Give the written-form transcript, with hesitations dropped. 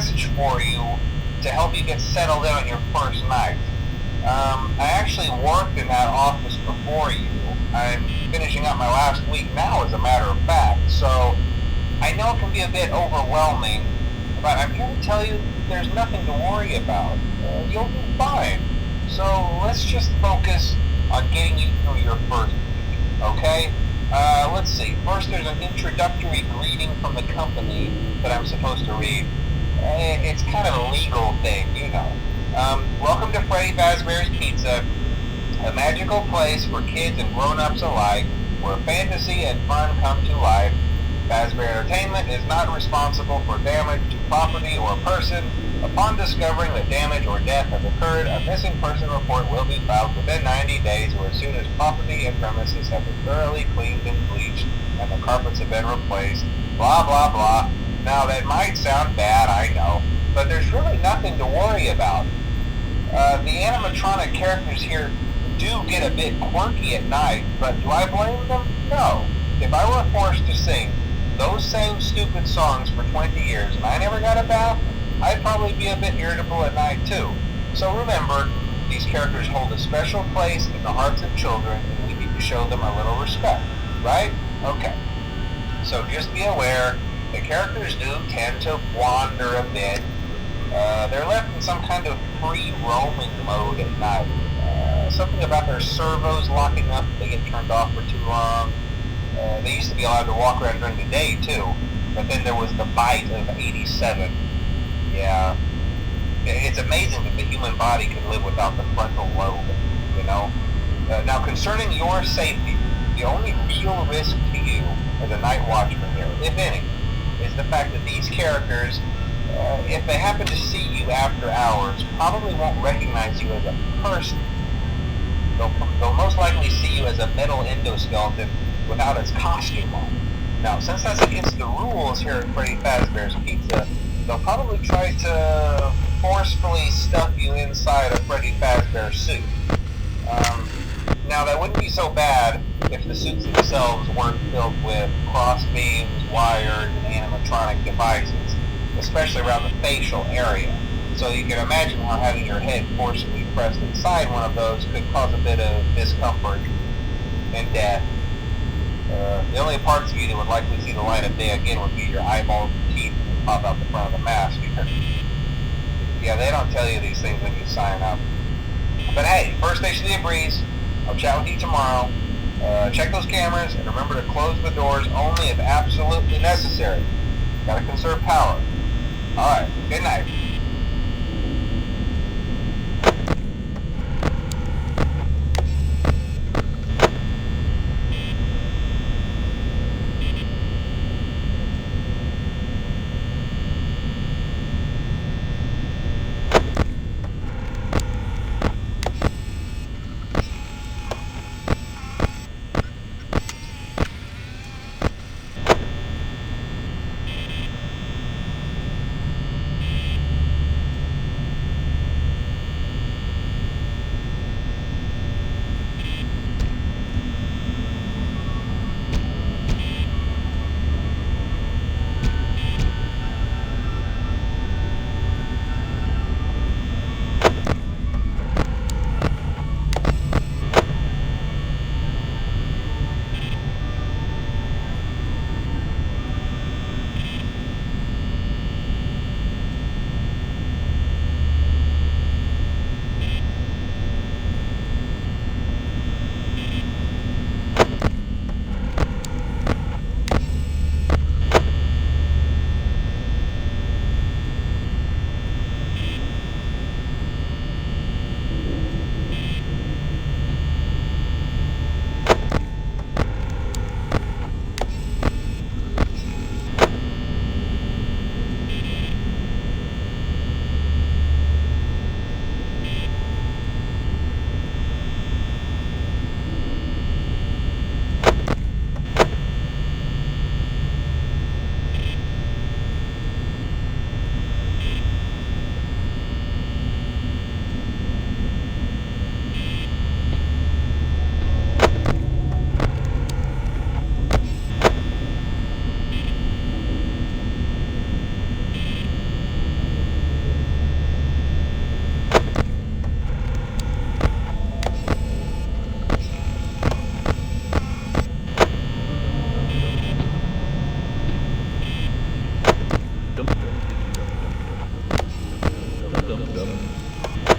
message for you to help you get settled in on your first night. I actually worked in that office before you. I'm finishing up my last week now, as a matter of fact, so I know it can be a bit overwhelming, but I'm here to tell you there's nothing to worry about. You'll be fine. So let's just focus on getting you through your first week, okay? Let's see. First, there's an introductory greeting from the company that I'm supposed to read. It's kind of a legal thing, you know. Welcome to Freddy Fazbear's Pizza, a magical place for kids and grown-ups alike, where fantasy and fun come to life. Fazbear Entertainment is not responsible for damage to property or person. Upon discovering that damage or death has occurred, a missing person report will be filed within 90 days or as soon as property and premises have been thoroughly cleaned and bleached and the carpets have been replaced. Blah, blah, blah. Now, that might sound bad, I know, but there's really nothing to worry about. The animatronic characters here do get a bit quirky at night, but do I blame them? No. If I were forced to sing those same stupid songs for 20 years and I never got a bath, I'd probably be a bit irritable at night too. So remember, these characters hold a special place in the hearts of children and we need to show them a little respect, right? Okay. So just be aware, the characters do tend to wander a bit. They're left in some kind of free roaming mode at night. Something about their servos locking up if they get turned off for too long. They used to be allowed to walk around during the day too, but then there was the bite of 87. Yeah, it's amazing that the human body can live without the frontal lobe, you know? Now, concerning your safety, the only real risk to you as a night watchman here, if any, is the fact that these characters, if they happen to see you after hours, probably won't recognize you as a person. They'll most likely see you as a metal endoskeleton without its costume on. Now, since that's against the rules here at Freddy Fazbear's Pizza, they'll probably try to forcefully stuff you inside a Freddy Fazbear suit. Now, that wouldn't be so bad if the suits themselves weren't filled with crossbeams, wires, and animatronic devices, especially around the facial area. So you can imagine how having your head forcibly pressed inside one of those could cause a bit of discomfort and death. The only parts of you that would likely see the light of day again would be your eyeballs and teeth that pop out the front of the mask. Yeah, they don't tell you these things when you sign up. But hey, first station of the breeze. I'll chat with you tomorrow. Check those cameras and remember to close the doors only if absolutely necessary. Gotta conserve power. Alright, good night. dum dum.